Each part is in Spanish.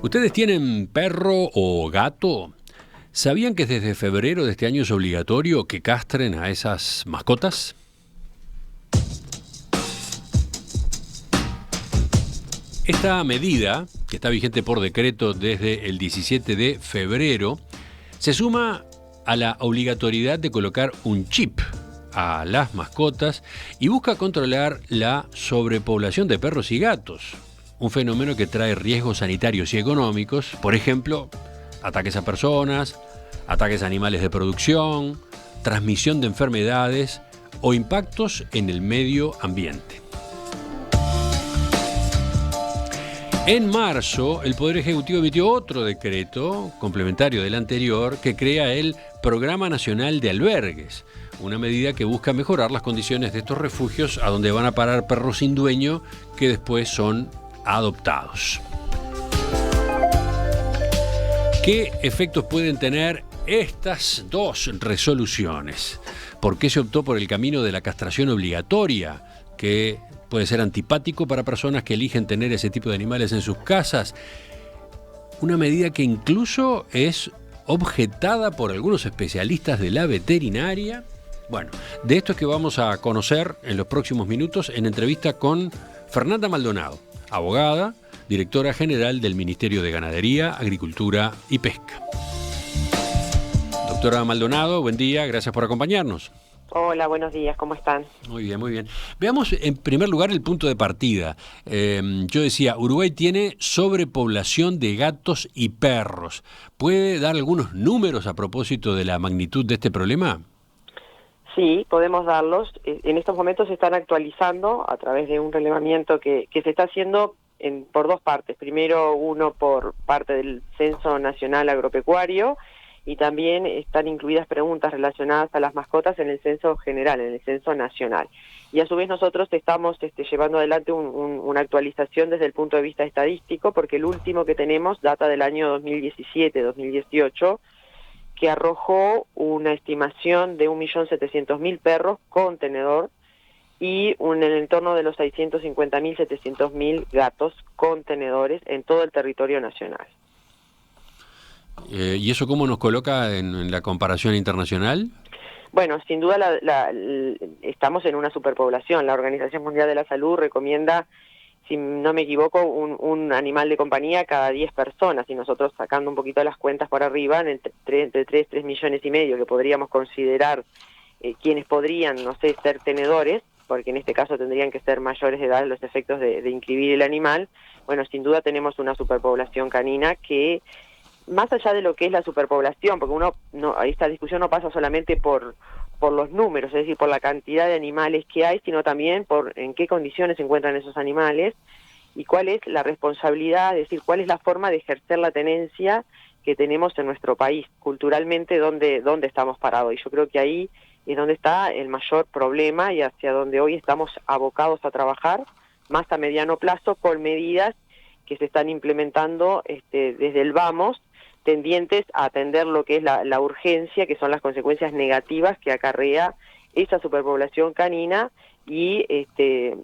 ¿Ustedes tienen perro o gato? ¿Sabían que desde febrero de este año es obligatorio que castren a esas mascotas? Esta medida, que está vigente por decreto desde el 17 de febrero, se suma a la obligatoriedad de colocar un chip a las mascotas y busca controlar la sobrepoblación de perros y gatos, un fenómeno que trae riesgos sanitarios y económicos, por ejemplo, ataques a personas, ataques a animales de producción, transmisión de enfermedades o impactos en el medio ambiente. En marzo, el Poder Ejecutivo emitió otro decreto, complementario del anterior, que crea el Programa Nacional de Albergues, una medida que busca mejorar las condiciones de estos refugios a donde van a parar perros sin dueño que después son adoptados. ¿Qué efectos pueden tener estas dos resoluciones? ¿Por qué se optó por el camino de la castración obligatoria, que puede ser antipático para personas que eligen tener ese tipo de animales en sus casas? Una medida que incluso es objetada por algunos especialistas de la veterinaria. Bueno, de esto es que vamos a conocer en los próximos minutos en entrevista con Fernanda Maldonado, abogada, directora general del Ministerio de Ganadería, Agricultura y Pesca. Doctora Maldonado, buen día, gracias por acompañarnos. Hola, buenos días, ¿cómo están? Muy bien, muy bien. Veamos en primer lugar el punto de partida. Yo decía, Uruguay tiene sobrepoblación de gatos y perros. ¿Puede dar algunos números a propósito de la magnitud de este problema? Sí, podemos darlos. En estos momentos se están actualizando a través de un relevamiento que se está haciendo por dos partes. Primero, uno por parte del Censo Nacional Agropecuario, y también están incluidas preguntas relacionadas a las mascotas en el censo general, en el censo nacional. Y a su vez nosotros estamos llevando adelante una actualización desde el punto de vista estadístico, porque el último que tenemos data del año 2017-2018, que arrojó una estimación de 1.700.000 perros con tenedor y en el entorno de los 650.000, 700.000 gatos con tenedores en todo el territorio nacional. ¿Y eso cómo nos coloca en la comparación internacional? Bueno, sin duda estamos en una superpoblación. La Organización Mundial de la Salud recomienda, si no me equivoco, un animal de compañía cada 10 personas, y nosotros sacando un poquito las cuentas por arriba, entre 3 millones y medio que podríamos considerar quienes podrían, no sé, ser tenedores, porque en este caso tendrían que ser mayores de edad los efectos de inscribir el animal. Bueno, sin duda tenemos una superpoblación canina que, más allá de lo que es la superpoblación, porque esta discusión no pasa solamente por los números, es decir, por la cantidad de animales que hay, sino también por en qué condiciones se encuentran esos animales y cuál es la responsabilidad, es decir, cuál es la forma de ejercer la tenencia que tenemos en nuestro país, culturalmente, dónde estamos parados. Y yo creo que ahí es donde está el mayor problema y hacia donde hoy estamos abocados a trabajar, más a mediano plazo, con medidas que se están implementando desde el vamos, tendientes a atender lo que es la urgencia, que son las consecuencias negativas que acarrea esa superpoblación canina y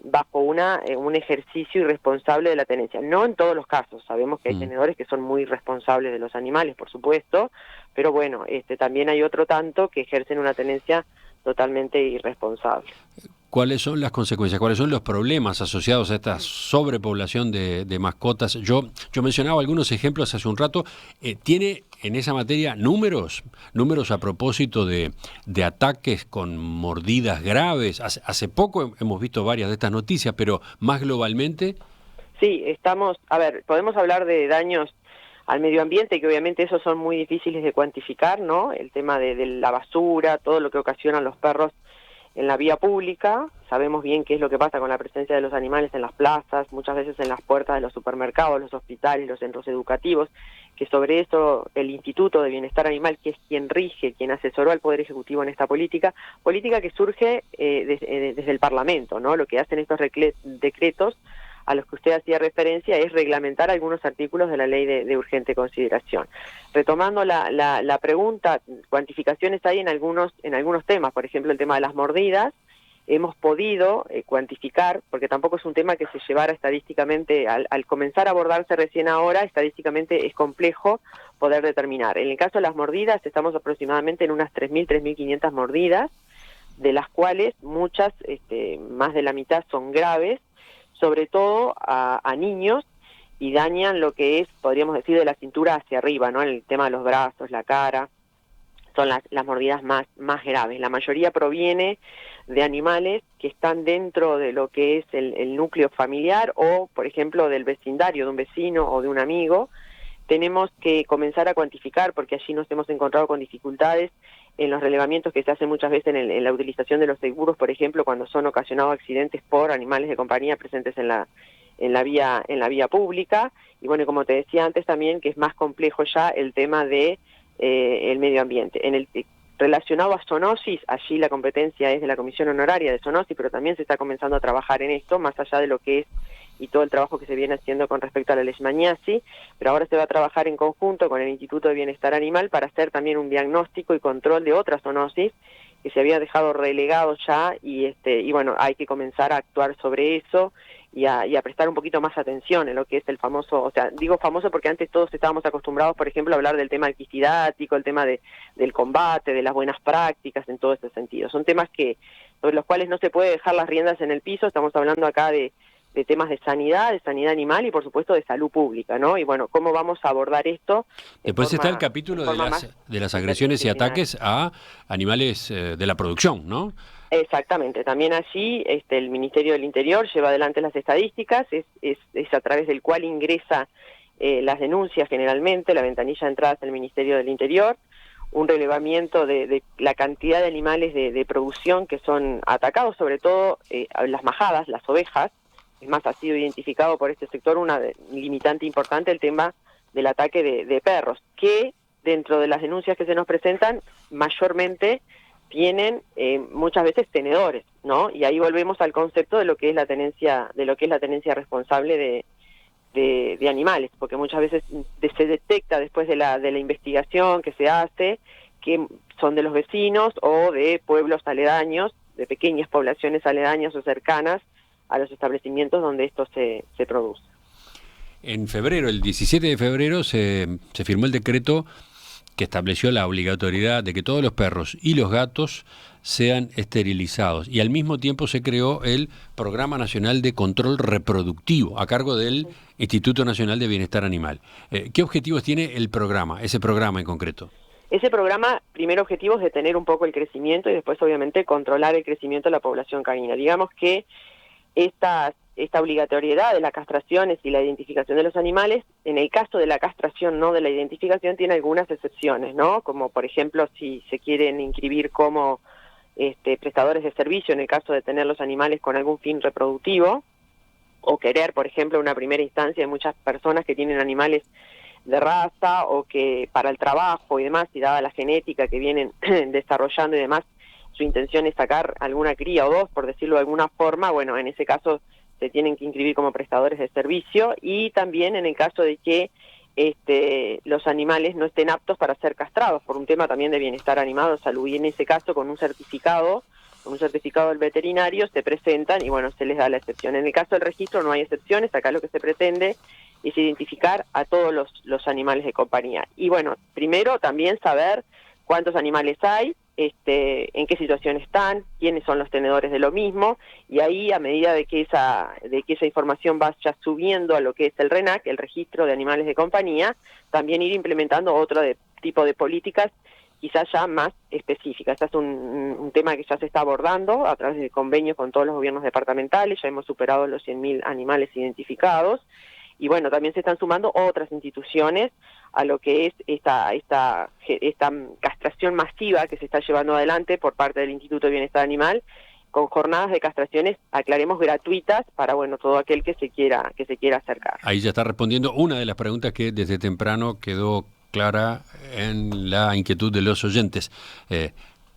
bajo un ejercicio irresponsable de la tenencia. No en todos los casos, sabemos que hay tenedores que son muy responsables de los animales, por supuesto, pero bueno, también hay otro tanto que ejercen una tenencia totalmente irresponsable. ¿Cuáles son las consecuencias? ¿Cuáles son los problemas asociados a esta sobrepoblación de mascotas? Yo mencionaba algunos ejemplos hace un rato. ¿Tiene en esa materia números a propósito de ataques con mordidas graves? Hace poco hemos visto varias de estas noticias, pero más globalmente. Sí, podemos hablar de daños al medio ambiente, que obviamente esos son muy difíciles de cuantificar, ¿no? El tema de la basura, todo lo que ocasionan los perros en la vía pública. Sabemos bien qué es lo que pasa con la presencia de los animales en las plazas, muchas veces en las puertas de los supermercados, los hospitales, los centros educativos, que sobre eso el Instituto de Bienestar Animal, que es quien rige, quien asesoró al Poder Ejecutivo en esta política que surge desde el Parlamento, ¿no? Lo que hacen estos decretos a los que usted hacía referencia es reglamentar algunos artículos de la ley de urgente consideración. Retomando la pregunta, cuantificaciones hay en algunos temas, por ejemplo el tema de las mordidas, hemos podido cuantificar, porque tampoco es un tema que se llevara estadísticamente, al comenzar a abordarse recién ahora, estadísticamente es complejo poder determinar. En el caso de las mordidas, estamos aproximadamente en unas 3.000, 3.500 mordidas, de las cuales muchas, más de la mitad son graves, sobre todo a niños, y dañan lo que es, podríamos decir, de la cintura hacia arriba, ¿no? El tema de los brazos, la cara, son las mordidas más graves. La mayoría proviene de animales que están dentro de lo que es el núcleo familiar o, por ejemplo, del vecindario, de un vecino o de un amigo. Tenemos que comenzar a cuantificar, porque allí nos hemos encontrado con dificultades en los relevamientos que se hacen muchas veces en la utilización de los seguros, por ejemplo, cuando son ocasionados accidentes por animales de compañía presentes en la vía pública. Y bueno, como te decía antes también, que es más complejo ya el tema de el medio ambiente. Relacionado a zoonosis, allí la competencia es de la Comisión Honoraria de Zoonosis, pero también se está comenzando a trabajar en esto, más allá de lo que es y todo el trabajo que se viene haciendo con respecto a la leishmaniasis, pero ahora se va a trabajar en conjunto con el Instituto de Bienestar Animal para hacer también un diagnóstico y control de otras zoonosis que se había dejado relegado ya, y bueno, hay que comenzar a actuar sobre eso y a prestar un poquito más atención en lo que es el famoso, o sea, digo famoso porque antes todos estábamos acostumbrados, por ejemplo, a hablar del tema alquistidático, el tema del combate, de las buenas prácticas en todo ese sentido. Son temas sobre los cuales no se puede dejar las riendas en el piso. Estamos hablando acá de temas de sanidad animal y por supuesto de salud pública, ¿no? Y bueno, ¿cómo vamos a abordar esto? Después está el capítulo de las agresiones y ataques a animales de la producción, ¿no? Exactamente, también allí el Ministerio del Interior lleva adelante las estadísticas, es a través del cual ingresa las denuncias generalmente, la ventanilla de entradas del Ministerio del Interior, un relevamiento de la cantidad de animales de producción que son atacados, sobre todo las majadas, las ovejas. Es más, ha sido identificado por este sector una limitante importante el tema del ataque de perros, que dentro de las denuncias que se nos presentan, mayormente tienen muchas veces tenedores, ¿no? Y ahí volvemos al concepto de lo que es la tenencia responsable de animales, porque muchas veces se detecta después de la investigación que se hace que son de los vecinos o de pueblos aledaños, de pequeñas poblaciones aledañas o cercanas a los establecimientos donde esto se produce. En febrero, el 17 de febrero, se firmó el decreto que estableció la obligatoriedad de que todos los perros y los gatos sean esterilizados. Y al mismo tiempo se creó el Programa Nacional de Control Reproductivo, a cargo del Instituto Nacional de Bienestar Animal. ¿Qué objetivos tiene ese programa en concreto? Ese programa, primer objetivo es detener un poco el crecimiento y después, obviamente, controlar el crecimiento de la población canina. Digamos que esta obligatoriedad de las castraciones y la identificación de los animales, en el caso de la castración, no de la identificación, tiene algunas excepciones, ¿no? Como por ejemplo si se quieren inscribir como prestadores de servicio en el caso de tener los animales con algún fin reproductivo, o querer, por ejemplo, una primera instancia de muchas personas que tienen animales de raza o que para el trabajo y demás, y dada la genética que vienen desarrollando y demás, su intención es sacar alguna cría o dos, por decirlo de alguna forma, bueno, en ese caso se tienen que inscribir como prestadores de servicio, y también en el caso de que los animales no estén aptos para ser castrados, por un tema también de bienestar animal o salud, y en ese caso con un certificado del veterinario se presentan y bueno, se les da la excepción. En el caso del registro no hay excepciones, acá lo que se pretende es identificar a todos los animales de compañía. Y bueno, primero también saber cuántos animales hay, en qué situación están, quiénes son los tenedores de lo mismo, y ahí a medida de que esa información vaya subiendo a lo que es el RENAC, el registro de animales de compañía, también ir implementando otro tipo de políticas quizás ya más específicas. Este es un tema que ya se está abordando a través de convenios con todos los gobiernos departamentales, ya hemos superado los 100.000 animales identificados, y bueno, también se están sumando otras instituciones a lo que es esta castración masiva que se está llevando adelante por parte del Instituto de Bienestar Animal, con jornadas de castraciones, aclaremos, gratuitas para bueno todo aquel que se quiera acercar. Ahí ya está respondiendo una de las preguntas que desde temprano quedó clara en la inquietud de los oyentes.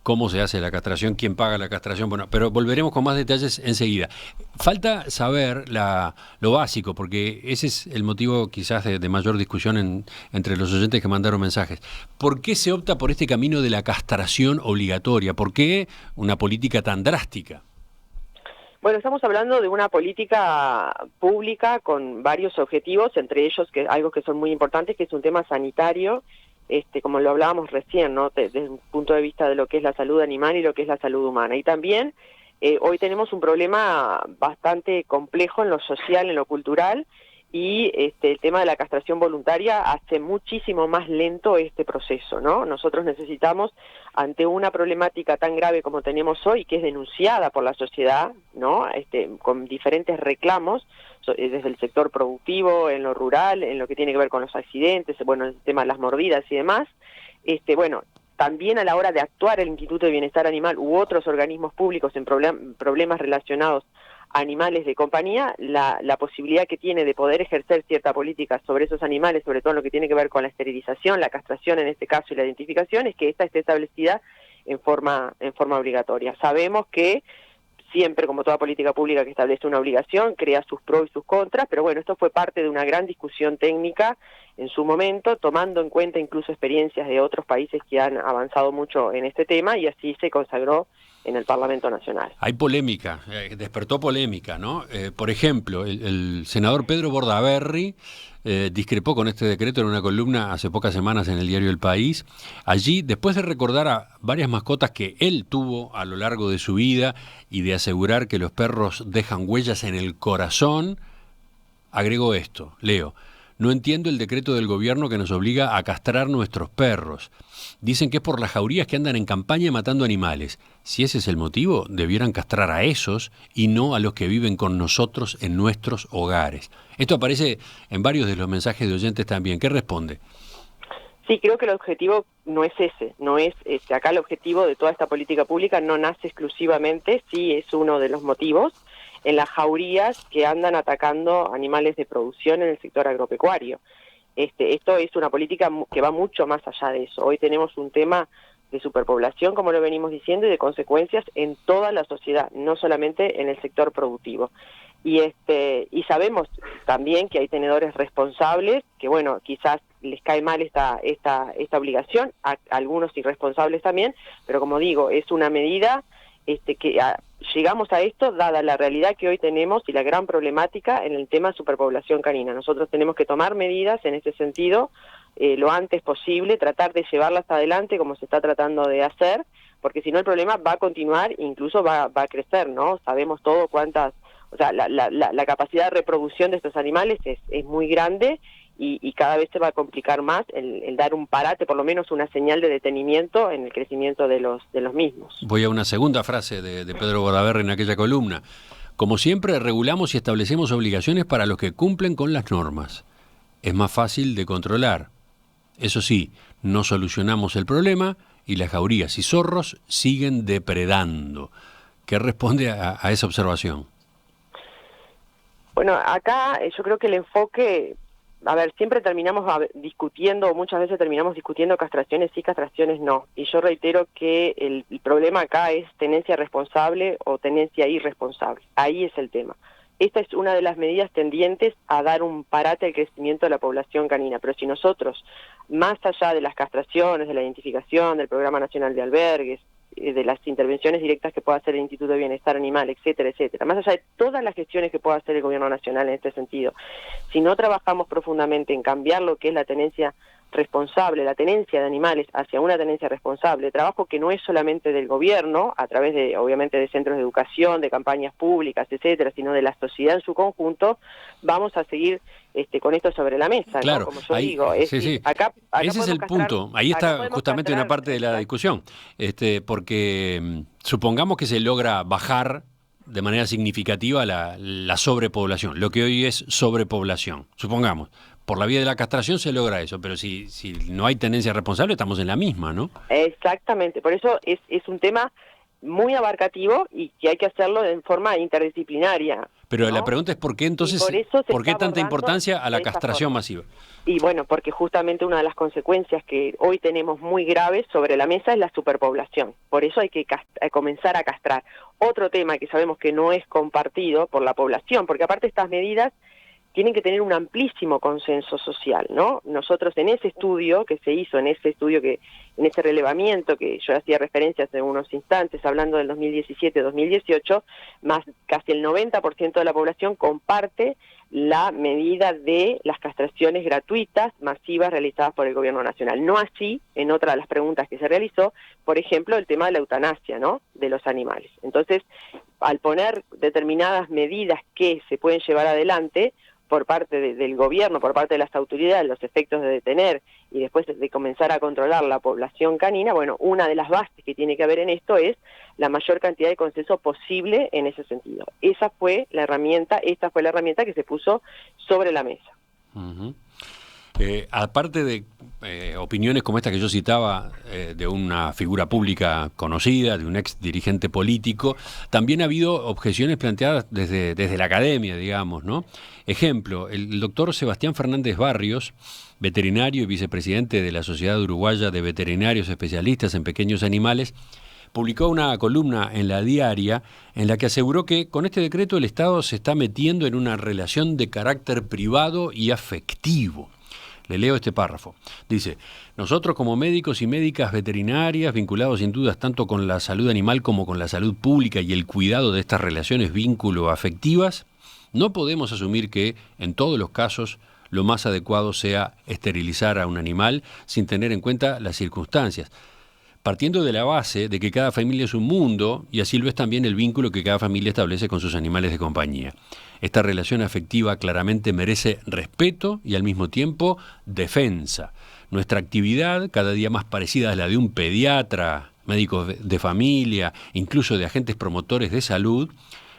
¿Cómo se hace la castración? ¿Quién paga la castración? Bueno, pero volveremos con más detalles enseguida. Falta saber lo básico, porque ese es el motivo quizás de mayor discusión entre los oyentes que mandaron mensajes. ¿Por qué se opta por este camino de la castración obligatoria? ¿Por qué una política tan drástica? Bueno, estamos hablando de una política pública con varios objetivos, entre ellos que algo que son muy importantes, que es un tema sanitario, como lo hablábamos recién, ¿no? Desde un punto de vista de lo que es la salud animal y lo que es la salud humana. Y también hoy tenemos un problema bastante complejo en lo social, en lo cultural, y el tema de la castración voluntaria hace muchísimo más lento este proceso, ¿no? Nosotros necesitamos, ante una problemática tan grave como tenemos hoy, que es denunciada por la sociedad, ¿no? Con diferentes reclamos, desde el sector productivo, en lo rural, en lo que tiene que ver con los accidentes, bueno, el tema de las mordidas y demás, bueno, también a la hora de actuar el Instituto de Bienestar Animal u otros organismos públicos en problemas relacionados a animales de compañía, la posibilidad que tiene de poder ejercer cierta política sobre esos animales, sobre todo en lo que tiene que ver con la esterilización, la castración en este caso y la identificación, es que esta esté establecida en forma obligatoria. Sabemos que siempre, como toda política pública que establece una obligación, crea sus pros y sus contras, pero bueno, esto fue parte de una gran discusión técnica en su momento, tomando en cuenta incluso experiencias de otros países que han avanzado mucho en este tema, y así se consagró en el Parlamento Nacional. Hay polémica, despertó polémica, ¿no? Por ejemplo, el senador Pedro Bordaberry discrepó con este decreto en una columna hace pocas semanas en el diario El País. Allí, después de recordar a varias mascotas que él tuvo a lo largo de su vida y de asegurar que los perros dejan huellas en el corazón, agregó esto, leo: no entiendo el decreto del gobierno que nos obliga a castrar nuestros perros. Dicen que es por las jaurías que andan en campaña matando animales. Si ese es el motivo, debieran castrar a esos y no a los que viven con nosotros en nuestros hogares. Esto aparece en varios de los mensajes de oyentes también. ¿Qué responde? Sí, creo que el objetivo no es ese, no es acá el objetivo de toda esta política pública no nace exclusivamente, sí es uno de los motivos, en las jaurías que andan atacando animales de producción en el sector agropecuario. Esto es una política que va mucho más allá de eso. Hoy tenemos un tema de superpoblación, como lo venimos diciendo, y de consecuencias en toda la sociedad, no solamente en el sector productivo. Y sabemos también que hay tenedores responsables, que bueno, quizás les cae mal esta obligación, a algunos irresponsables también, pero como digo, es una medida que llegamos a esto dada la realidad que hoy tenemos y la gran problemática en el tema de superpoblación canina. Nosotros tenemos que tomar medidas en ese sentido lo antes posible, tratar de llevarlas adelante como se está tratando de hacer, porque si no el problema va a continuar e incluso va a crecer, ¿no? Sabemos todo la capacidad de reproducción de estos animales es muy grande y cada vez se va a complicar más el dar un parate, por lo menos una señal de detenimiento en el crecimiento de los mismos. Voy a una segunda frase de Pedro Bordaberry en aquella columna. Como siempre, regulamos y establecemos obligaciones para los que cumplen con las normas. Es más fácil de controlar. Eso sí, no solucionamos el problema y las jaurías y zorros siguen depredando. ¿Qué responde a esa observación? Bueno, acá yo creo que el enfoque, siempre terminamos discutiendo, o muchas veces terminamos discutiendo castraciones sí, castraciones no. Y yo reitero que el problema acá es tenencia responsable o tenencia irresponsable. Ahí es el tema. Esta es una de las medidas tendientes a dar un parate al crecimiento de la población canina. Pero si nosotros, más allá de las castraciones, de la identificación, del Programa Nacional de Albergues, de las intervenciones directas que pueda hacer el Instituto de Bienestar Animal, etcétera, etcétera, más allá de todas las gestiones que pueda hacer el Gobierno Nacional en este sentido, si no trabajamos profundamente en cambiar lo que es la tenencia responsable, la tenencia de animales hacia una tenencia responsable, trabajo que no es solamente del gobierno, a través de, obviamente, de centros de educación, de campañas públicas, etcétera, sino de la sociedad en su conjunto, vamos a seguir con esto sobre la mesa, claro, ¿no? Como yo ahí, digo, acá ese es el punto, ahí está justamente una parte de la discusión, porque supongamos que se logra bajar de manera significativa la sobrepoblación, lo que hoy es sobrepoblación, supongamos. Por la vía de la castración se logra eso, pero si no hay tenencia responsable estamos en la misma, ¿no? Exactamente, por eso es un tema muy abarcativo y que hay que hacerlo en forma interdisciplinaria. Pero ¿no? la pregunta es ¿por qué entonces, por qué tanta importancia a la castración masiva? Y bueno, porque justamente una de las consecuencias que hoy tenemos muy graves sobre la mesa es la superpoblación. Por eso hay que comenzar a castrar. Otro tema que sabemos que no es compartido por la población, porque aparte estas medidas tienen que tener un amplísimo consenso social, ¿no? Nosotros en ese estudio que se hizo, en ese relevamiento que yo hacía referencia hace unos instantes, hablando del 2017-2018, más casi el 90% de la población comparte la medida de las castraciones gratuitas masivas realizadas por el gobierno nacional. No así, en otra de las preguntas que se realizó, por ejemplo, el tema de la eutanasia, ¿no?, de los animales. Entonces, al poner determinadas medidas que se pueden llevar adelante por parte del gobierno, por parte de las autoridades, los efectos de detener y después de comenzar a controlar la población canina, bueno, una de las bases que tiene que haber en esto es la mayor cantidad de consenso posible en ese sentido. Esta fue la herramienta que se puso sobre la mesa. Uh-huh. Aparte de opiniones como esta que yo citaba de una figura pública conocida, de un ex dirigente político, también ha habido objeciones planteadas desde la academia, digamos, ¿no? Ejemplo, el doctor Sebastián Fernández Barrios, veterinario y vicepresidente de la Sociedad Uruguaya de Veterinarios Especialistas en Pequeños Animales, publicó una columna en La Diaria en la que aseguró que con este decreto el Estado se está metiendo en una relación de carácter privado y afectivo. Le leo este párrafo. Dice: nosotros como médicos y médicas veterinarias, vinculados sin dudas tanto con la salud animal como con la salud pública y el cuidado de estas relaciones vínculo-afectivas, no podemos asumir que, en todos los casos, lo más adecuado sea esterilizar a un animal sin tener en cuenta las circunstancias, partiendo de la base de que cada familia es un mundo, y así lo es también el vínculo que cada familia establece con sus animales de compañía. Esta relación afectiva claramente merece respeto y al mismo tiempo defensa. Nuestra actividad, cada día más parecida a la de un pediatra, médicos de familia, incluso de agentes promotores de salud,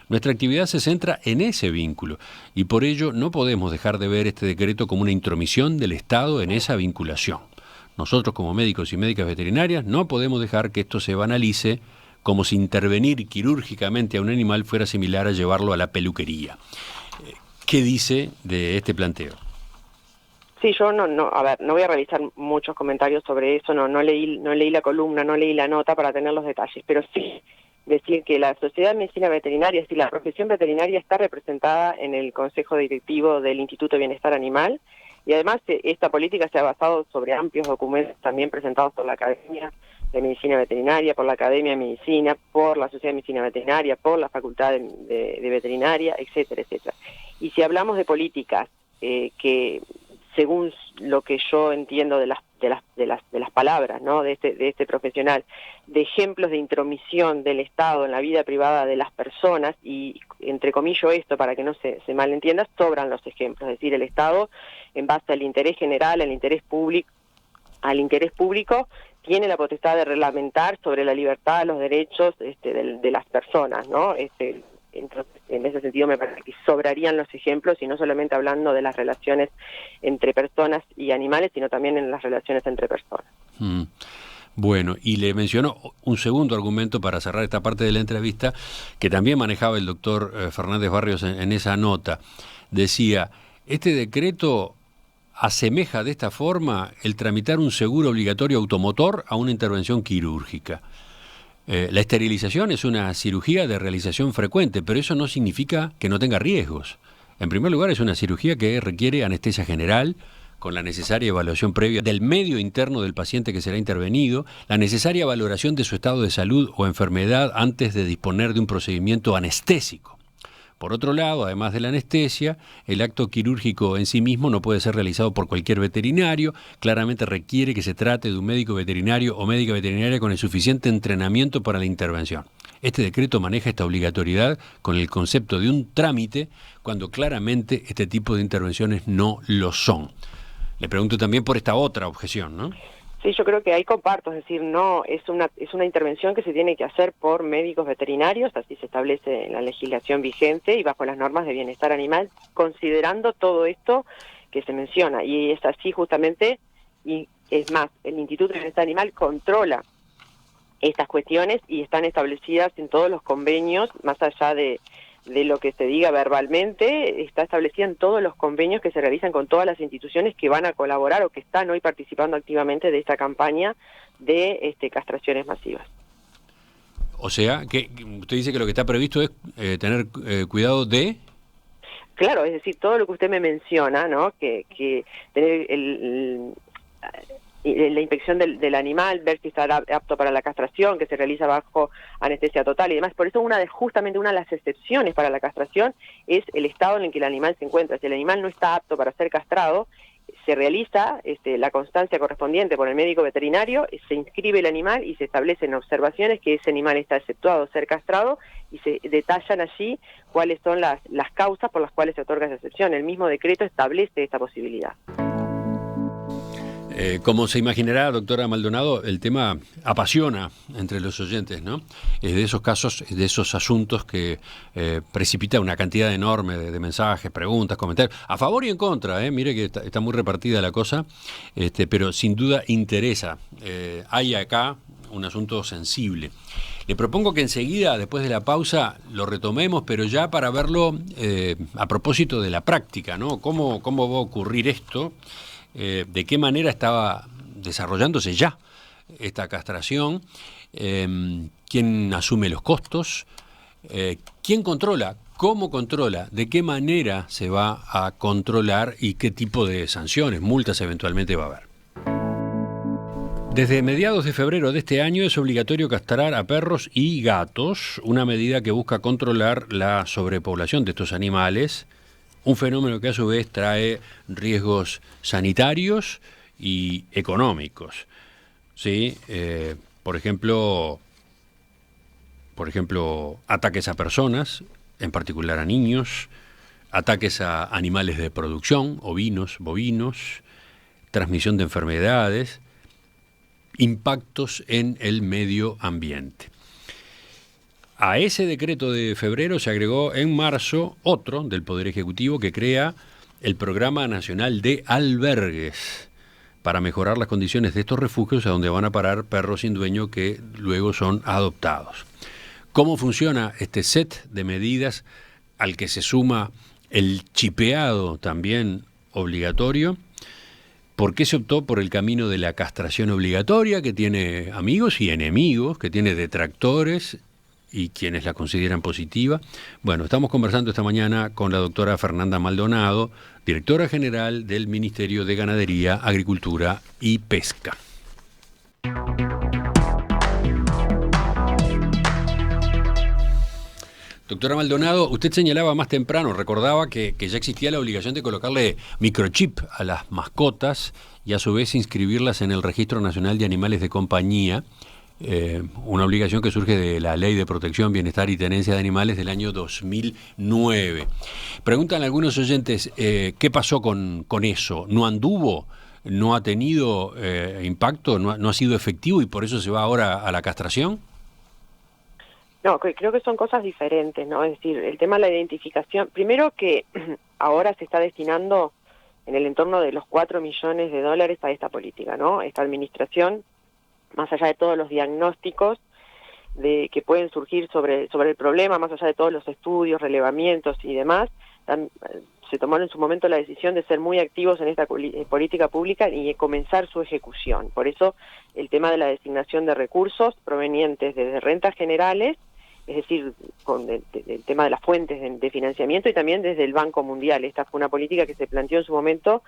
nuestra actividad se centra en ese vínculo y por ello no podemos dejar de ver este decreto como una intromisión del Estado en esa vinculación. Nosotros como médicos y médicas veterinarias no podemos dejar que esto se banalice como si intervenir quirúrgicamente a un animal fuera similar a llevarlo a la peluquería. ¿Qué dice de este planteo? Sí, yo no voy a realizar muchos comentarios sobre eso, no leí la columna, no leí la nota para tener los detalles, pero sí decir que la Sociedad de Medicina Veterinaria, es decir, la profesión veterinaria está representada en el Consejo Directivo del Instituto de Bienestar Animal, y además esta política se ha basado sobre amplios documentos también presentados por la Academia de Medicina Veterinaria, por la Academia de Medicina, por la Sociedad de Medicina Veterinaria, por la Facultad de Veterinaria, etcétera, etcétera. Y si hablamos de políticas que, según lo que yo entiendo de las palabras, ¿no?, de este profesional, de ejemplos de intromisión del Estado en la vida privada de las personas, y entrecomillo esto para que no se malentienda, sobran los ejemplos. Es decir, el Estado, en base al interés general, al interés público, tiene la potestad de reglamentar sobre la libertad, los derechos de las personas, ¿no? Entonces, en ese sentido me parece que sobrarían los ejemplos, y no solamente hablando de las relaciones entre personas y animales, sino también en las relaciones entre personas. Bueno, y le menciono un segundo argumento para cerrar esta parte de la entrevista, que también manejaba el doctor Fernández Barrios en esa nota. Decía, este decreto asemeja de esta forma el tramitar un seguro obligatorio automotor a una intervención quirúrgica. La esterilización es una cirugía de realización frecuente, pero eso no significa que no tenga riesgos. En primer lugar, es una cirugía que requiere anestesia general, con la necesaria evaluación previa del medio interno del paciente que será intervenido, la necesaria valoración de su estado de salud o enfermedad antes de disponer de un procedimiento anestésico. Por otro lado, además de la anestesia, el acto quirúrgico en sí mismo no puede ser realizado por cualquier veterinario. Claramente requiere que se trate de un médico veterinario o médica veterinaria con el suficiente entrenamiento para la intervención. Este decreto maneja esta obligatoriedad con el concepto de un trámite, cuando claramente este tipo de intervenciones no lo son. Le pregunto también por esta otra objeción, ¿no? Sí, yo creo que ahí comparto, es decir, no es una intervención que se tiene que hacer por médicos veterinarios, así se establece en la legislación vigente y bajo las normas de bienestar animal, considerando todo esto que se menciona, y es así justamente, y es más, el Instituto de Bienestar Animal controla estas cuestiones y están establecidas en todos los convenios, más allá de lo que se diga verbalmente, está establecida en todos los convenios que se realizan con todas las instituciones que van a colaborar o que están hoy participando activamente de esta campaña de castraciones masivas. O sea, que usted dice que lo que está previsto es tener cuidado de... Claro, es decir, todo lo que usted me menciona, ¿no? Que tener la inspección del animal, ver si está apto para la castración, que se realiza bajo anestesia total y demás. Por eso justamente una de las excepciones para la castración es el estado en el que el animal se encuentra. Si el animal no está apto para ser castrado, se realiza la constancia correspondiente por el médico veterinario, se inscribe el animal y se establecen observaciones que ese animal está exceptuado de ser castrado y se detallan allí cuáles son las causas por las cuales se otorga esa excepción. El mismo decreto establece esta posibilidad. Como se imaginará, doctora Maldonado, el tema apasiona entre los oyentes, ¿no? Es de esos casos, de esos asuntos que precipita una cantidad enorme de mensajes, preguntas, comentarios, a favor y en contra, mire que está muy repartida la cosa, pero sin duda interesa. Hay acá un asunto sensible. Le propongo que enseguida, después de la pausa, lo retomemos, pero ya para verlo a propósito de la práctica, ¿no? ¿Cómo va a ocurrir esto? De qué manera estaba desarrollándose ya esta castración, quién asume los costos, quién controla, cómo controla, de qué manera se va a controlar y qué tipo de sanciones, multas eventualmente va a haber. Desde mediados de febrero de este año es obligatorio castrar a perros y gatos, una medida que busca controlar la sobrepoblación de estos animales, un fenómeno que a su vez trae riesgos sanitarios y económicos. ¿Sí? Por ejemplo, ataques a personas, en particular a niños, ataques a animales de producción, ovinos, bovinos, transmisión de enfermedades, impactos en el medio ambiente. A ese decreto de febrero se agregó en marzo otro del Poder Ejecutivo que crea el Programa Nacional de Albergues para mejorar las condiciones de estos refugios a donde van a parar perros sin dueño que luego son adoptados. ¿Cómo funciona este set de medidas al que se suma el chipeado también obligatorio? ¿Por qué se optó por el camino de la castración obligatoria, que tiene amigos y enemigos, que tiene detractores y quienes la consideran positiva? Bueno, estamos conversando esta mañana con la doctora Fernanda Maldonado, directora general del Ministerio de Ganadería, Agricultura y Pesca. Doctora Maldonado, usted señalaba más temprano, recordaba que ya existía la obligación de colocarle microchip a las mascotas y a su vez inscribirlas en el Registro Nacional de Animales de Compañía, una obligación que surge de la Ley de Protección, Bienestar y Tenencia de Animales del año 2009. Preguntan algunos oyentes, ¿qué pasó con eso? ¿No anduvo? ¿No ha tenido impacto? ¿No ha sido efectivo y por eso se va ahora a la castración? No, creo que son cosas diferentes, ¿no? Es decir, el tema de la identificación, primero que ahora se está destinando en el entorno de los 4 millones de dólares a esta política, ¿no? Esta administración, más allá de todos los diagnósticos que pueden surgir sobre el problema, más allá de todos los estudios, relevamientos y demás, se tomaron en su momento la decisión de ser muy activos en esta política pública y comenzar su ejecución. Por eso el tema de la designación de recursos provenientes desde rentas generales, es decir, con el tema de las fuentes de financiamiento y también desde el Banco Mundial. Esta fue una política que se planteó en su momento,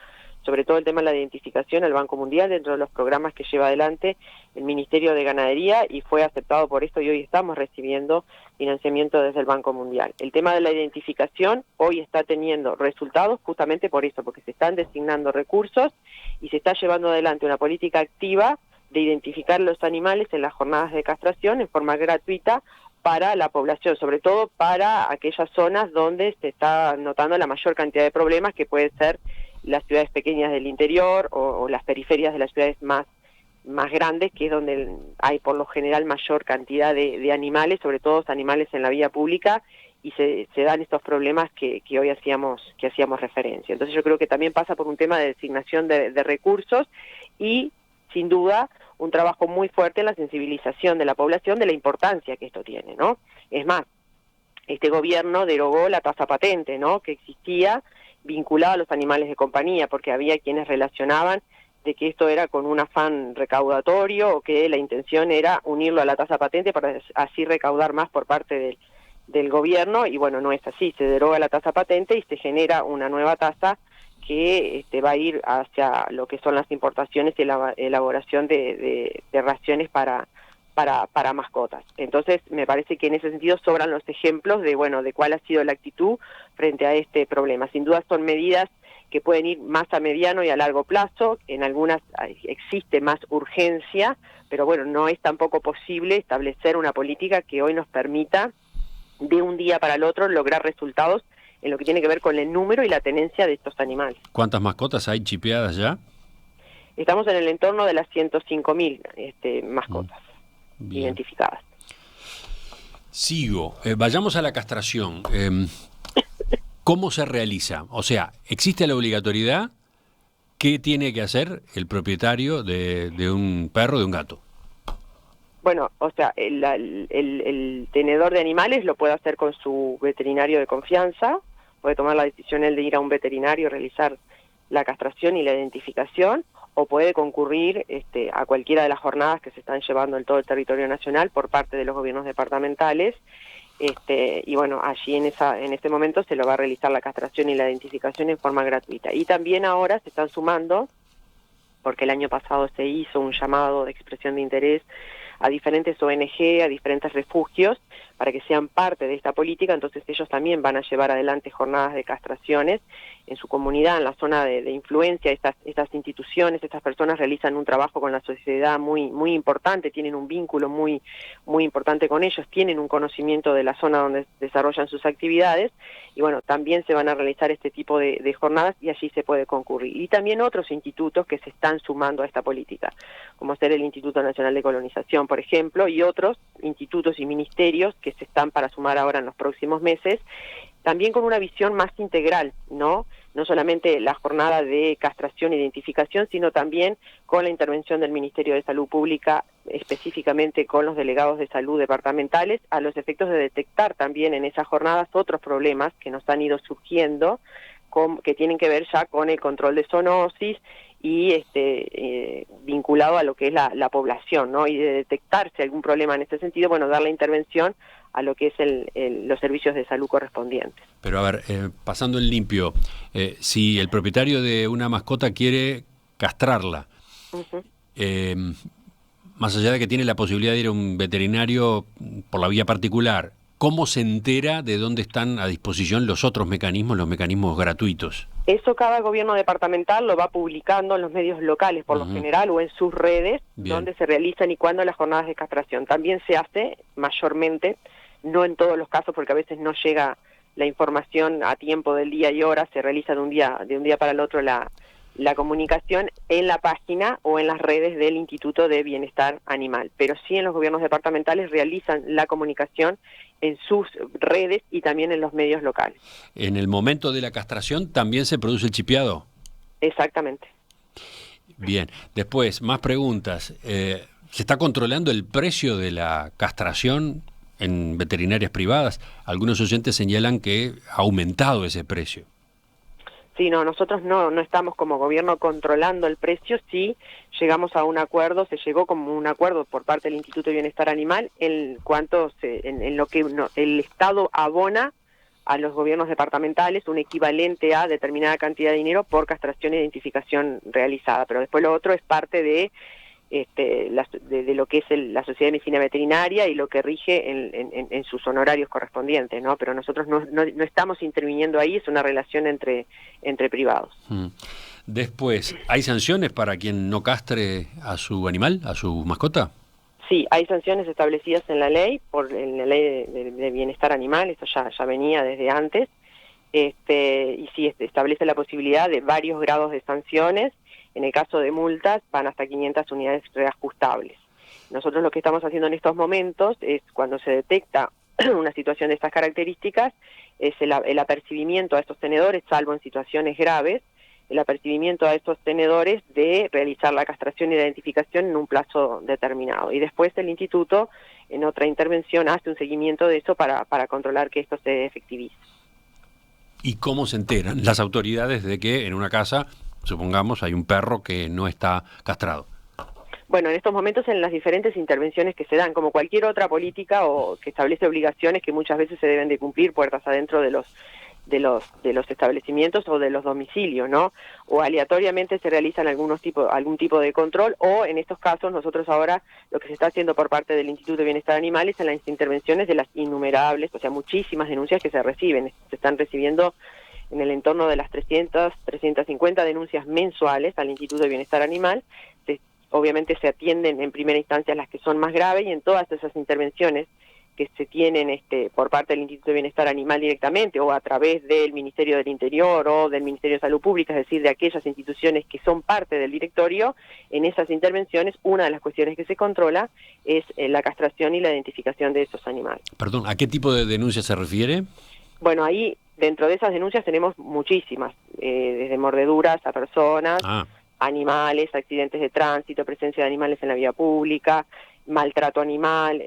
sobre todo el tema de la identificación al Banco Mundial dentro de los programas que lleva adelante el Ministerio de Ganadería y fue aceptado por esto y hoy estamos recibiendo financiamiento desde el Banco Mundial. El tema de la identificación hoy está teniendo resultados justamente por eso, porque se están designando recursos y se está llevando adelante una política activa de identificar los animales en las jornadas de castración en forma gratuita para la población, sobre todo para aquellas zonas donde se está notando la mayor cantidad de problemas, que pueden ser las ciudades pequeñas del interior o las periferias de las ciudades más grandes, que es donde hay por lo general mayor cantidad de animales, sobre todo animales en la vía pública, y se dan estos problemas que hoy hacíamos referencia. Entonces yo creo que también pasa por un tema de designación de recursos y, sin duda, un trabajo muy fuerte en la sensibilización de la población de la importancia que esto tiene, ¿no? Es más, este gobierno derogó la tasa patente, ¿no?, que existía vinculada a los animales de compañía, porque había quienes relacionaban de que esto era con un afán recaudatorio o que la intención era unirlo a la tasa patente para así recaudar más por parte del gobierno, y bueno, no es así, se deroga la tasa patente y se genera una nueva tasa que va a ir hacia lo que son las importaciones y la elaboración de raciones para mascotas. Entonces, me parece que en ese sentido sobran los ejemplos de, bueno, de cuál ha sido la actitud frente a este problema. Sin duda son medidas que pueden ir más a mediano y a largo plazo, en algunas existe más urgencia, pero bueno, no es tampoco posible establecer una política que hoy nos permita de un día para el otro lograr resultados en lo que tiene que ver con el número y la tenencia de estos animales. ¿Cuántas mascotas hay chipeadas ya? Estamos en el entorno de las 105.000 mascotas identificadas. Sigo. Vayamos a la castración. ¿Cómo se realiza? O sea, ¿existe la obligatoriedad? ¿Qué tiene que hacer el propietario de un perro, de un gato? Bueno, o sea, el tenedor de animales lo puede hacer con su veterinario de confianza, puede tomar la decisión él de ir a un veterinario, realizar la castración y la identificación, o puede concurrir a cualquiera de las jornadas que se están llevando en todo el territorio nacional por parte de los gobiernos departamentales, y bueno, allí en este momento se lo va a realizar la castración y la identificación en forma gratuita. Y también ahora se están sumando, porque el año pasado se hizo un llamado de expresión de interés a diferentes ONG, a diferentes refugios, para que sean parte de esta política. Entonces ellos también van a llevar adelante jornadas de castraciones en su comunidad, en la zona de influencia. Estas instituciones, estas personas realizan un trabajo con la sociedad muy muy importante, tienen un vínculo muy muy importante con ellos, tienen un conocimiento de la zona donde desarrollan sus actividades, y bueno, también se van a realizar este tipo de jornadas y allí se puede concurrir. Y también otros institutos que se están sumando a esta política, como ser el Instituto Nacional de Colonización, por ejemplo, y otros institutos y ministerios que se están para sumar ahora en los próximos meses, también con una visión más integral, no solamente la jornada de castración e identificación, sino también con la intervención del Ministerio de Salud Pública, específicamente con los delegados de salud departamentales, a los efectos de detectar también en esas jornadas otros problemas que nos han ido surgiendo, que tienen que ver ya con el control de zoonosis y vinculado a lo que es la población, ¿no? Y de detectarse algún problema en este sentido, bueno, dar la intervención a lo que es los servicios de salud correspondientes. Pero a ver, pasando en limpio, si el propietario de una mascota quiere castrarla, más allá de que tiene la posibilidad de ir a un veterinario por la vía particular, ¿cómo se entera de dónde están a disposición los otros mecanismos, los mecanismos gratuitos? Eso cada gobierno departamental lo va publicando en los medios locales, por lo general, o en sus redes, donde se realizan y cuándo las jornadas de castración. También se hace, mayormente, no en todos los casos, porque a veces no llega la información a tiempo del día y hora, se realiza de un día para el otro la comunicación en la página o en las redes del Instituto de Bienestar Animal. Pero sí en los gobiernos departamentales realizan la comunicación en sus redes y también en los medios locales. ¿En el momento de la castración también se produce el chipeado? Exactamente. Bien, después, más preguntas. ¿Se está controlando el precio de la castración en veterinarias privadas? Algunos oyentes señalan que ha aumentado ese precio. Sí, no, nosotros no estamos como gobierno controlando el precio, sí llegamos a un acuerdo, se llegó como un acuerdo por parte del Instituto de Bienestar Animal en cuanto en lo que el Estado abona a los gobiernos departamentales un equivalente a determinada cantidad de dinero por castración e identificación realizada, pero después lo otro es parte de lo que es la Sociedad de Medicina Veterinaria y lo que rige en sus honorarios correspondientes, ¿no? Pero nosotros no estamos interviniendo ahí, es una relación entre privados. Después, ¿hay sanciones para quien no castre a su animal, a su mascota? Sí, hay sanciones establecidas en la ley, en la ley de bienestar animal, esto ya venía desde antes, y sí establece la posibilidad de varios grados de sanciones. En el caso de multas van hasta 500 unidades reajustables. Nosotros lo que estamos haciendo en estos momentos es, cuando se detecta una situación de estas características, es el apercibimiento a estos tenedores, salvo en situaciones graves, el apercibimiento a estos tenedores de realizar la castración y la identificación en un plazo determinado. Y después el instituto, en otra intervención, hace un seguimiento de eso para controlar que esto se efectivice. ¿Y cómo se enteran las autoridades de que en una casa, supongamos, hay un perro que no está castrado? Bueno, en estos momentos en las diferentes intervenciones que se dan, como cualquier otra política o que establece obligaciones que muchas veces se deben de cumplir puertas adentro de los establecimientos o de los domicilios, ¿no? O aleatoriamente se realizan algún tipo de control, o en estos casos nosotros ahora lo que se está haciendo por parte del Instituto de Bienestar Animal es en las intervenciones de las innumerables, o sea, muchísimas denuncias que se reciben. Se están recibiendo en el entorno de las 350 denuncias mensuales al Instituto de Bienestar Animal. Obviamente se atienden en primera instancia las que son más graves, y en todas esas intervenciones que se tienen por parte del Instituto de Bienestar Animal directamente o a través del Ministerio del Interior o del Ministerio de Salud Pública, es decir, de aquellas instituciones que son parte del directorio, en esas intervenciones una de las cuestiones que se controla es la castración y la identificación de esos animales. Perdón, ¿a qué tipo de denuncia se refiere? Bueno, ahí dentro de esas denuncias tenemos muchísimas, desde mordeduras a personas, animales, accidentes de tránsito, presencia de animales en la vía pública, maltrato animal,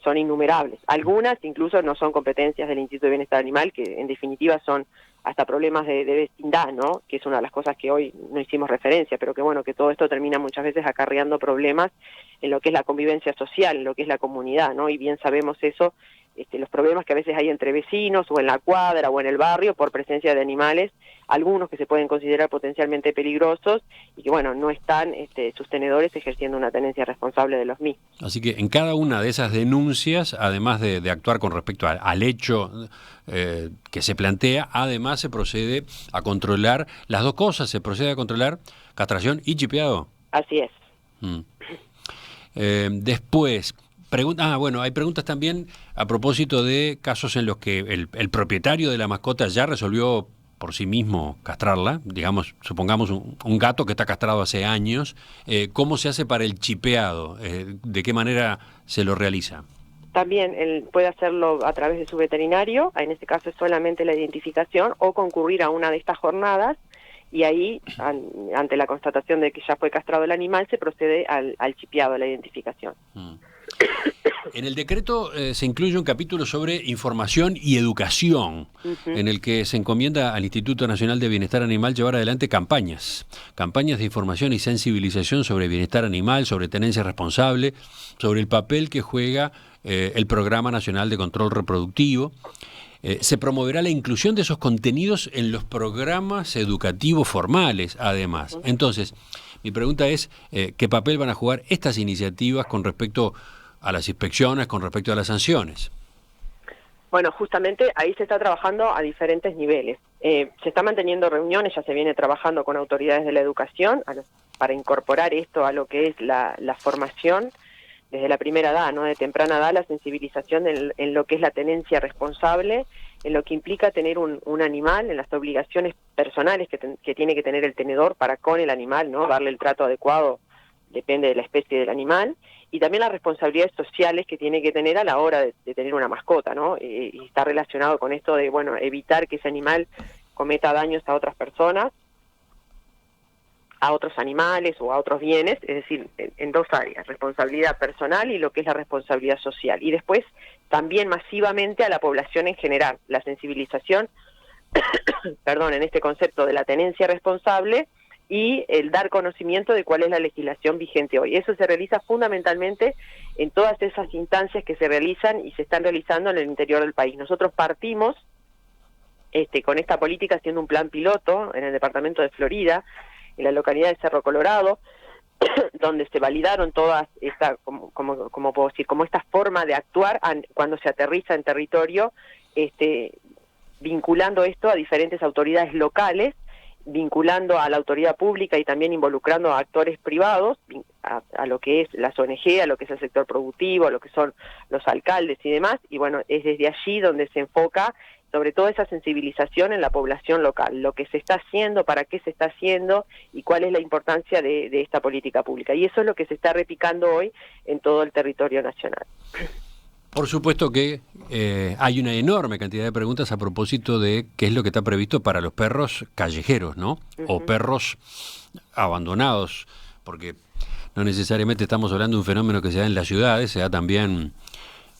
son innumerables. Algunas incluso no son competencias del Instituto de Bienestar Animal, que en definitiva son hasta problemas de vecindad, ¿no? Que es una de las cosas que hoy no hicimos referencia, pero que bueno, que todo esto termina muchas veces acarreando problemas en lo que es la convivencia social, en lo que es la comunidad, ¿no? Y bien sabemos eso, los problemas que a veces hay entre vecinos o en la cuadra o en el barrio por presencia de animales, algunos que se pueden considerar potencialmente peligrosos y que bueno, no están sus tenedores ejerciendo una tenencia responsable de los mismos. Así que en cada una de esas denuncias, además de actuar con respecto al hecho que se plantea, además se procede a controlar las dos cosas, se procede a controlar castración y chipeado. Así es. Después, hay preguntas también a propósito de casos en los que el propietario de la mascota ya resolvió por sí mismo castrarla, digamos, supongamos un gato que está castrado hace años, ¿cómo se hace para el chipeado? ¿De qué manera se lo realiza? También él puede hacerlo a través de su veterinario, en este caso es solamente la identificación, o concurrir a una de estas jornadas, y ahí, ante la constatación de que ya fue castrado el animal, se procede al chipeado, a la identificación. En el decreto se incluye un capítulo sobre información y educación, en el que se encomienda al Instituto Nacional de Bienestar Animal llevar adelante campañas de información y sensibilización sobre bienestar animal, sobre tenencia responsable, sobre el papel que juega el Programa Nacional de Control Reproductivo. Se promoverá la inclusión de esos contenidos en los programas educativos formales, además. Entonces, mi pregunta es, ¿qué papel van a jugar estas iniciativas con respecto a las inspecciones, con respecto a las sanciones? Bueno, justamente ahí se está trabajando a diferentes niveles. Se está manteniendo reuniones, ya se viene trabajando con autoridades de la educación para incorporar esto a lo que es la formación desde la primera edad, ¿no? De temprana edad, la sensibilización en lo que es la tenencia responsable, en lo que implica tener un animal, en las obligaciones personales que tiene que tener el tenedor para con el animal, ¿no? Darle el trato adecuado, depende de la especie del animal, y también las responsabilidades sociales que tiene que tener a la hora de tener una mascota, ¿no? Y está relacionado con esto de, bueno, evitar que ese animal cometa daños a otras personas, a otros animales o a otros bienes, es decir, en dos áreas, responsabilidad personal y lo que es la responsabilidad social. Y después también masivamente a la población en general, la sensibilización, en este concepto de la tenencia responsable y el dar conocimiento de cuál es la legislación vigente hoy. Eso se realiza fundamentalmente en todas esas instancias que se realizan y se están realizando en el interior del país. Nosotros partimos con esta política haciendo un plan piloto en el departamento de Florida, en la localidad de Cerro Colorado, donde se validaron todas esta, como puedo decir, como esta forma de actuar cuando se aterriza en territorio, vinculando esto a diferentes autoridades locales, vinculando a la autoridad pública y también involucrando a actores privados, a lo que es las ONG, a lo que es el sector productivo, a lo que son los alcaldes y demás, y bueno, es desde allí donde se enfoca sobre todo esa sensibilización en la población local, lo que se está haciendo, para qué se está haciendo y cuál es la importancia de esta política pública. Y eso es lo que se está replicando hoy en todo el territorio nacional. Por supuesto que hay una enorme cantidad de preguntas a propósito de qué es lo que está previsto para los perros callejeros, ¿no? O perros abandonados, porque no necesariamente estamos hablando de un fenómeno que se da en las ciudades, se da también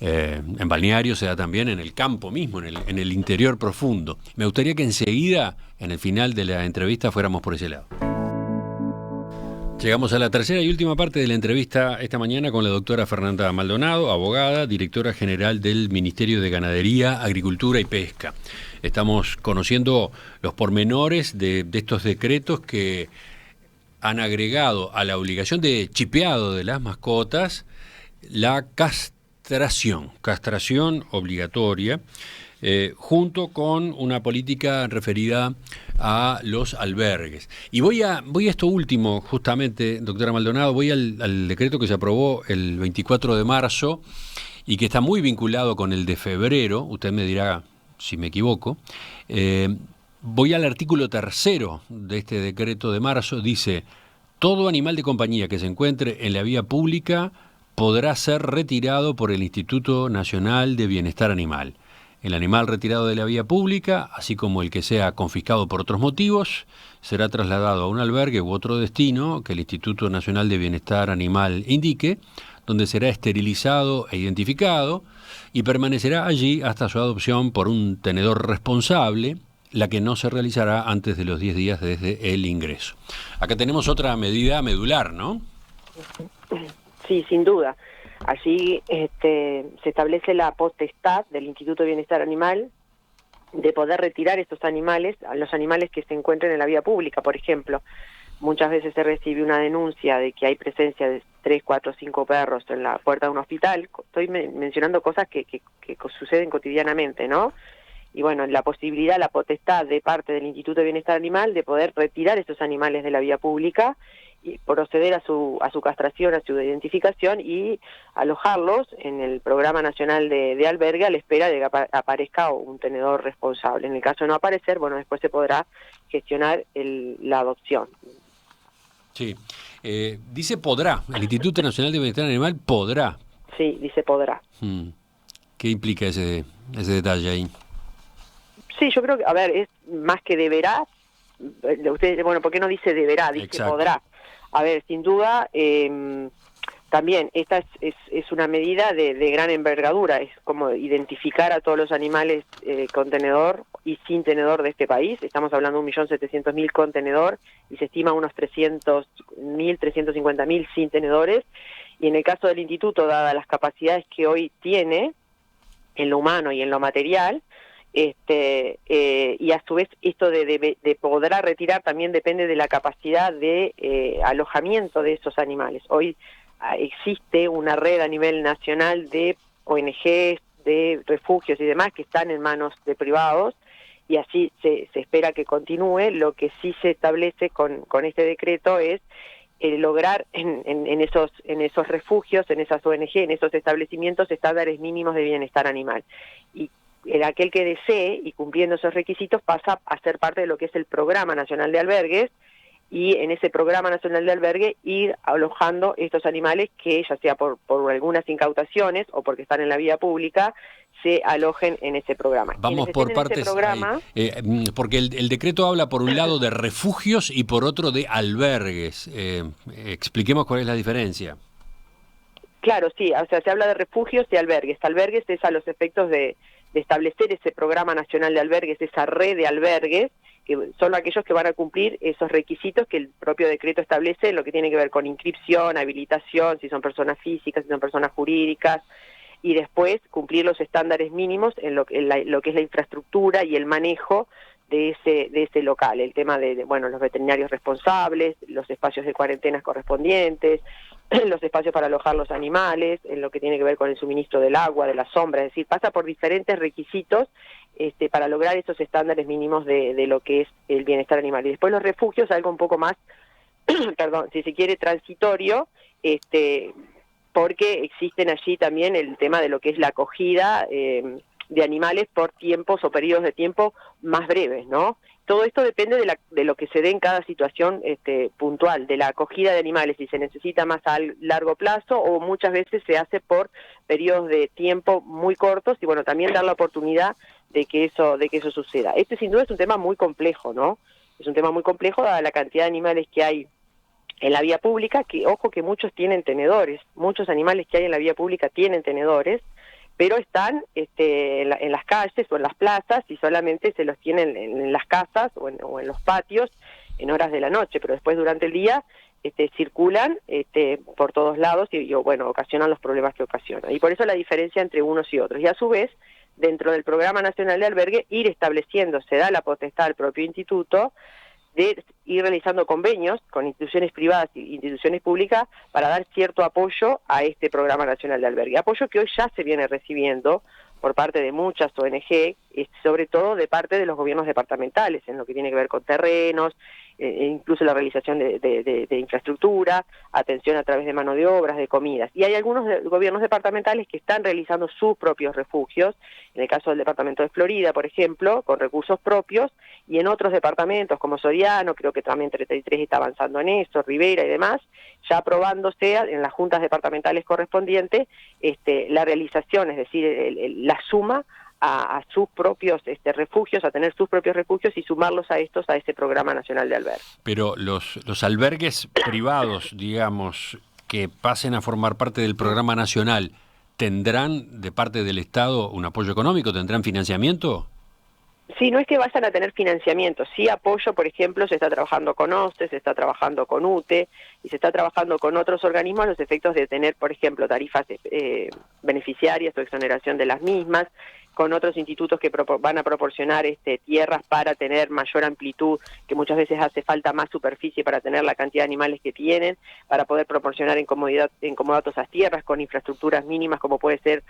en balnearios, se da también en el campo mismo, en el interior profundo. Me gustaría que enseguida, en el final de la entrevista, fuéramos por ese lado. Llegamos a la tercera y última parte de la entrevista esta mañana con la doctora Fernanda Maldonado, abogada, directora general del Ministerio de Ganadería, Agricultura y Pesca. Estamos conociendo los pormenores de estos decretos que han agregado a la obligación de chipeado de las mascotas la castración obligatoria, junto con una política referida a los albergues. Y voy a esto último, justamente, doctora Maldonado, voy al decreto que se aprobó el 24 de marzo y que está muy vinculado con el de febrero, usted me dirá si me equivoco. Voy al artículo 3 de este decreto de marzo, dice: todo animal de compañía que se encuentre en la vía pública podrá ser retirado por el Instituto Nacional de Bienestar Animal. El animal retirado de la vía pública, así como el que sea confiscado por otros motivos, será trasladado a un albergue u otro destino que el Instituto Nacional de Bienestar Animal indique, donde será esterilizado e identificado y permanecerá allí hasta su adopción por un tenedor responsable, la que no se realizará antes de los 10 días desde el ingreso. Acá tenemos otra medida medular, ¿no? Sí, sin duda. Allí se establece la potestad del Instituto de Bienestar Animal de poder retirar estos animales, a los animales que se encuentren en la vía pública. Por ejemplo, muchas veces se recibe una denuncia de que hay presencia de 3, 4, 5 perros en la puerta de un hospital. Estoy mencionando cosas que suceden cotidianamente, ¿no? Y bueno, la posibilidad, la potestad de parte del Instituto de Bienestar Animal de poder retirar estos animales de la vía pública y proceder a su castración, a su identificación y alojarlos en el Programa Nacional de Albergue a la espera de que aparezca un tenedor responsable. En el caso de no aparecer, bueno, después se podrá gestionar la adopción. Sí. Dice podrá, el Instituto Nacional de Bienestar Animal podrá. Sí, dice podrá. ¿Qué implica ese detalle ahí? Sí, yo creo que, a ver, es más que deberá. Usted, bueno, ¿por qué no dice deberá? Dice exacto, podrá. A ver, sin duda, también esta es una medida de gran envergadura, es como identificar a todos los animales con tenedor y sin tenedor de este país. Estamos hablando de 1.700.000 con tenedor y se estima unos 300.000, 350.000 sin tenedores. Y en el caso del instituto, dadas las capacidades que hoy tiene en lo humano y en lo material, y a su vez esto de podrá retirar también depende de la capacidad de alojamiento de esos animales. Hoy existe una red a nivel nacional de ONGs, de refugios y demás que están en manos de privados y así se espera que continúe. Lo que sí se establece con este decreto es lograr en esos refugios, en esas ONG, en esos establecimientos, estándares mínimos de bienestar animal. Y aquel que desee, y cumpliendo esos requisitos, pasa a ser parte de lo que es el Programa Nacional de Albergues, y en ese Programa Nacional de Albergue ir alojando estos animales que, ya sea por algunas incautaciones o porque están en la vía pública, se alojen en ese programa. Vamos por partes, porque el decreto habla por un lado de refugios y por otro de albergues. Expliquemos cuál es la diferencia. Claro, sí, o sea, se habla de refugios y albergues. Albergues es a los efectos de establecer ese Programa Nacional de Albergues, esa red de albergues, que son aquellos que van a cumplir esos requisitos que el propio decreto establece en lo que tiene que ver con inscripción, habilitación, si son personas físicas, si son personas jurídicas, y después cumplir los estándares mínimos en lo que es la infraestructura y el manejo de ese local, el tema de los veterinarios responsables, los espacios de cuarentenas correspondientes, los espacios para alojar los animales, en lo que tiene que ver con el suministro del agua, de la sombra, es decir, pasa por diferentes requisitos para lograr esos estándares mínimos de lo que es el bienestar animal. Y después los refugios, algo un poco más, perdón, si se quiere, transitorio, porque existen allí también el tema de lo que es la acogida de animales por tiempos o periodos de tiempo más breves, ¿no? Todo esto depende de lo que se dé en cada situación puntual, de la acogida de animales, si se necesita más a largo plazo o muchas veces se hace por periodos de tiempo muy cortos y bueno, también dar la oportunidad de que eso suceda. Este sin duda es un tema muy complejo, ¿no? Es un tema muy complejo dada la cantidad de animales que hay en la vía pública, que ojo que muchos tienen tenedores, muchos animales que hay en la vía pública tienen tenedores, pero están en las calles o en las plazas y solamente se los tienen en las casas o en los patios en horas de la noche, pero después durante el día circulan por todos lados y bueno, ocasionan los problemas que ocasionan. Y por eso la diferencia entre unos y otros. Y a su vez, dentro del Programa Nacional de Albergue, ir estableciendo, se da la potestad al propio instituto de ir realizando convenios con instituciones privadas e instituciones públicas para dar cierto apoyo a este Programa Nacional de Albergue. Apoyo que hoy ya se viene recibiendo por parte de muchas ONG, sobre todo de parte de los gobiernos departamentales, en lo que tiene que ver con terrenos, incluso la realización de infraestructura, atención a través de mano de obras, de comidas. Y hay algunos gobiernos departamentales que están realizando sus propios refugios, en el caso del departamento de Florida, por ejemplo, con recursos propios, y en otros departamentos como Soriano, creo que también 33 está avanzando en eso, Rivera y demás, ya aprobándose en las juntas departamentales correspondientes la realización, es decir, la suma a sus propios refugios, a tener sus propios refugios y sumarlos a estos, a ese Programa Nacional de Albergue. Pero los albergues privados, digamos, que pasen a formar parte del Programa Nacional, ¿tendrán de parte del Estado un apoyo económico? ¿Tendrán financiamiento? Sí, no es que vayan a tener financiamiento, sí apoyo, por ejemplo, se está trabajando con OSTE, se está trabajando con UTE y se está trabajando con otros organismos a los efectos de tener, por ejemplo, tarifas beneficiarias o exoneración de las mismas, con otros institutos que van a proporcionar tierras para tener mayor amplitud, que muchas veces hace falta más superficie para tener la cantidad de animales que tienen, para poder proporcionar en comodato esas tierras con infraestructuras mínimas como puede ser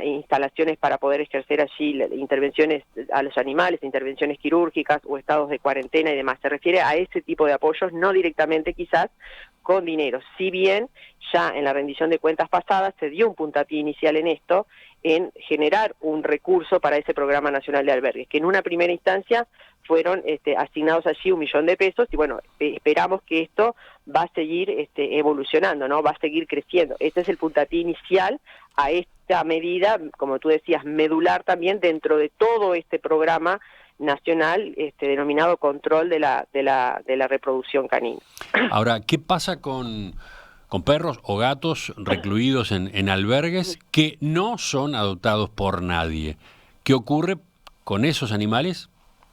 instalaciones para poder ejercer allí intervenciones a los animales, intervenciones quirúrgicas o estados de cuarentena y demás. Se refiere a ese tipo de apoyos, no directamente quizás con dinero. Si bien ya en la rendición de cuentas pasadas se dio un puntapié inicial en esto, en generar un recurso para ese Programa Nacional de Albergues, que en una primera instancia fueron asignados allí 1 millón de pesos, y bueno, esperamos que esto va a seguir evolucionando, ¿no? Va a seguir creciendo. Este es el puntapié inicial a esta medida, como tú decías, medular también dentro de todo este programa nacional denominado control de la reproducción canina. Ahora, ¿qué pasa con perros o gatos recluidos en albergues que no son adoptados por nadie? ¿Qué ocurre con esos animales?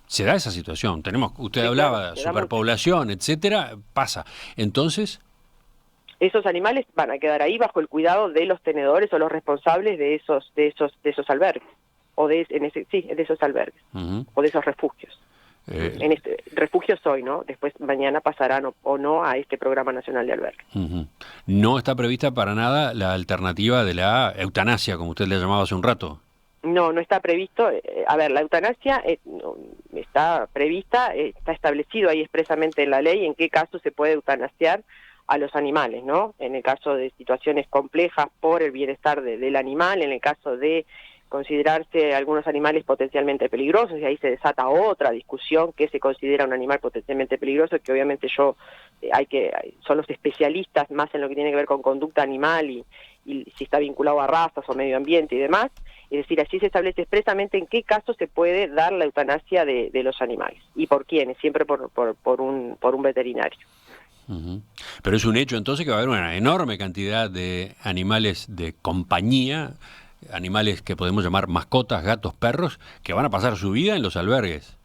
Se da esa situación. Usted hablaba de superpoblación, etcétera, pasa. Entonces, esos animales van a quedar ahí bajo el cuidado de los tenedores o los responsables de esos albergues, o de esos albergues, o de esos refugios. Refugios hoy, ¿no? Después mañana pasarán o no a este Programa Nacional de Albergue. ¿No está prevista para nada la alternativa de la eutanasia, como usted le llamaba hace un rato? No está previsto. A ver, la eutanasia está prevista, está establecido ahí expresamente en la ley en qué caso se puede eutanasiar a los animales, ¿no? En el caso de situaciones complejas por el bienestar del animal, en el caso de considerarse algunos animales potencialmente peligrosos, y ahí se desata otra discusión, que se considera un animal potencialmente peligroso, que obviamente son los especialistas más en lo que tiene que ver con conducta animal y si está vinculado a razas o medio ambiente y demás. Es decir, allí se establece expresamente en qué caso se puede dar la eutanasia de los animales y por quiénes, siempre por un veterinario. Pero es un hecho entonces que va a haber una enorme cantidad de animales de compañía, animales que podemos llamar mascotas, gatos, perros, que van a pasar su vida en los albergues.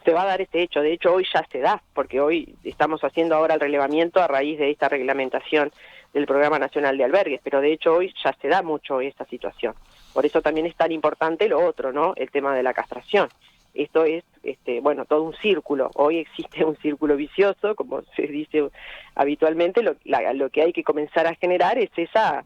Se va a dar este hecho, de hecho hoy ya se da, porque hoy estamos haciendo ahora el relevamiento a raíz de esta reglamentación del Programa Nacional de Albergues, pero de hecho hoy ya se da mucho esta situación. Por eso también es tan importante lo otro, ¿no? El tema de la castración. Esto es, todo un círculo. Hoy existe un círculo vicioso, como se dice habitualmente. Lo que hay que comenzar a generar es esa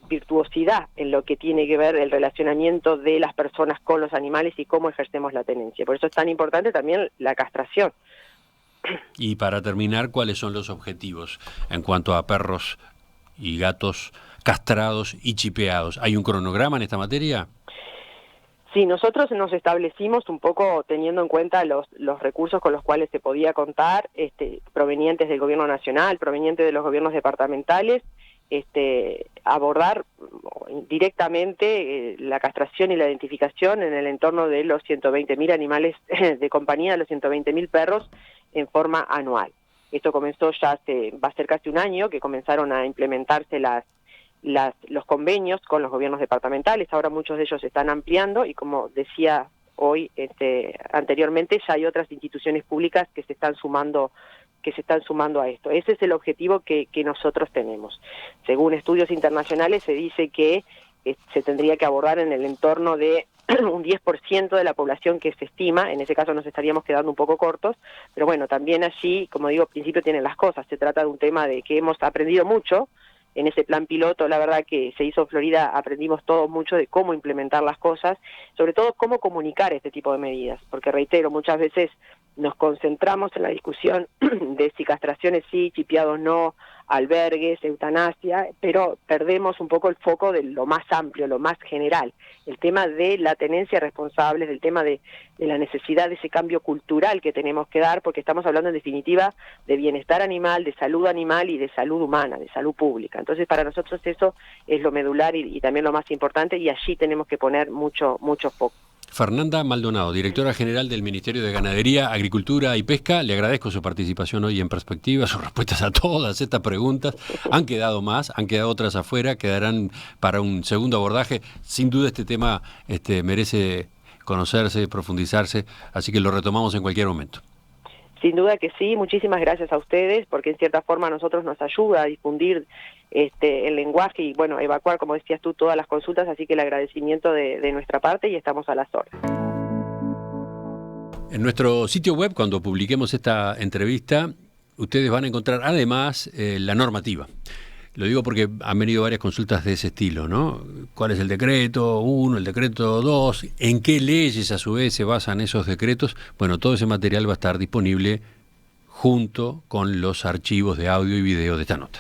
virtuosidad en lo que tiene que ver el relacionamiento de las personas con los animales y cómo ejercemos la tenencia. Por eso es tan importante también la castración. Y para terminar, ¿cuáles son los objetivos en cuanto a perros y gatos castrados y chipeados? ¿Hay un cronograma en esta materia? Sí, nosotros nos establecimos un poco teniendo en cuenta los recursos con los cuales se podía contar, provenientes del gobierno nacional, provenientes de los gobiernos departamentales, abordar directamente la castración y la identificación en el entorno de los 120.000 animales de compañía, de los 120.000 perros en forma anual. Esto comenzó va a ser casi un año que comenzaron a implementarse los convenios con los gobiernos departamentales. Ahora muchos de ellos se están ampliando y, como decía hoy anteriormente, ya hay otras instituciones públicas que se están sumando que se están sumando a esto. Ese es el objetivo que nosotros tenemos. Según estudios internacionales se dice que se tendría que abordar en el entorno de un 10% de la población que se estima. En ese caso nos estaríamos quedando un poco cortos, pero bueno, también allí, como digo, al principio tienen las cosas. Se trata de un tema de que hemos aprendido mucho. En ese plan piloto, la verdad que se hizo en Florida, aprendimos todo mucho de cómo implementar las cosas, sobre todo cómo comunicar este tipo de medidas, porque reitero, muchas veces nos concentramos en la discusión de si castraciones sí, chipeados no, albergues, eutanasia, pero perdemos un poco el foco de lo más amplio, lo más general, el tema de la tenencia responsable, del tema de la necesidad de ese cambio cultural que tenemos que dar, porque estamos hablando en definitiva de bienestar animal, de salud animal y de salud humana, de salud pública. Entonces para nosotros eso es lo medular y también lo más importante, y allí tenemos que poner mucho foco. Fernanda Maldonado, directora general del Ministerio de Ganadería, Agricultura y Pesca, le agradezco su participación hoy en Perspectiva, sus respuestas a todas estas preguntas. Han quedado más, han quedado otras afuera, quedarán para un segundo abordaje. Sin duda este tema merece conocerse, profundizarse, así que lo retomamos en cualquier momento. Sin duda que sí, muchísimas gracias a ustedes, porque en cierta forma a nosotros nos ayuda a difundir el lenguaje y, bueno, evacuar, como decías tú, todas las consultas, así que el agradecimiento de nuestra parte y estamos a las órdenes. En nuestro sitio web, cuando publiquemos esta entrevista, ustedes van a encontrar además la normativa. Lo digo porque han venido varias consultas de ese estilo, ¿no? ¿Cuál es el decreto 1, el decreto 2? ¿En qué leyes a su vez se basan esos decretos? Bueno, todo ese material va a estar disponible junto con los archivos de audio y video de esta nota.